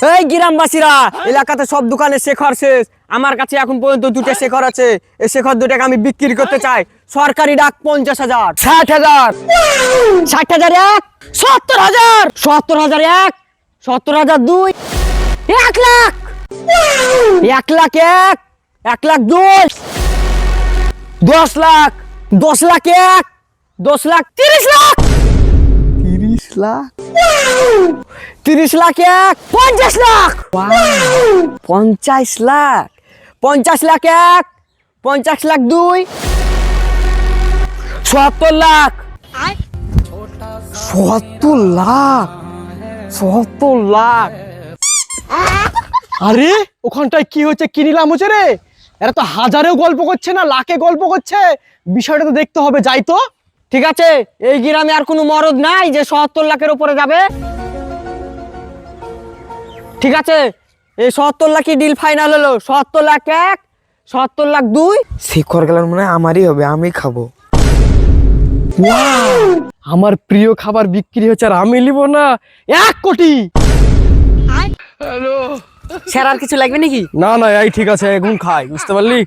এই গ্রামবাসীরা, এলাকাতে সব দোকানে শেখর শেষ, আমার কাছে এখন পর্যন্ত দুটো শেখর আছে। এই শেখর দুটাকে আমি বিক্রি করতে চাই। সরকারি ডাক 50,000, 60,000, 60,000 এক, 70,000, 70,000 এক, 70,000 দুই, 1 লাখ, 1 লাখ এক, 1 লাখ দুই, 10 লাখ, 10 লাখ এক, 10 লাখ, 30 লাখ, 30 লাখ, 30 লাখ এক, 50 লাখ, 50 লাখ, 50 লাখ এক, 50 লাখ দুই, 70 লাখ, 70 লাখ, 70 লাখ। আরে ওখানটায় কি হচ্ছে, কি নিলাম হচ্ছে রে? এরা তো হাজারেও গল্প করছে না, লাখে গল্প করছে। বিষয়টা তো দেখতে হবে, যাই তো। ঠিক আছে, এই গ্রামে আর কোনো মরদ নাই যে 70 লাখের উপরে যাবে। ঠিক আছে, এই 70 লাখই ডিল ফাইনাল হলো। 70 লাখ এক, 70 লাখ দুই। শিখর গেলার মনে হয় আমারই হবে, আমি খাবো। আমার প্রিয় খাবার বিক্রি হচ্ছে আর আমি নিব না। 1 কোটি। স্যার আর কিছু লাগবে নাকি? না না, এই ঠিক আছে, এখন খাই, বুঝতে পারলি?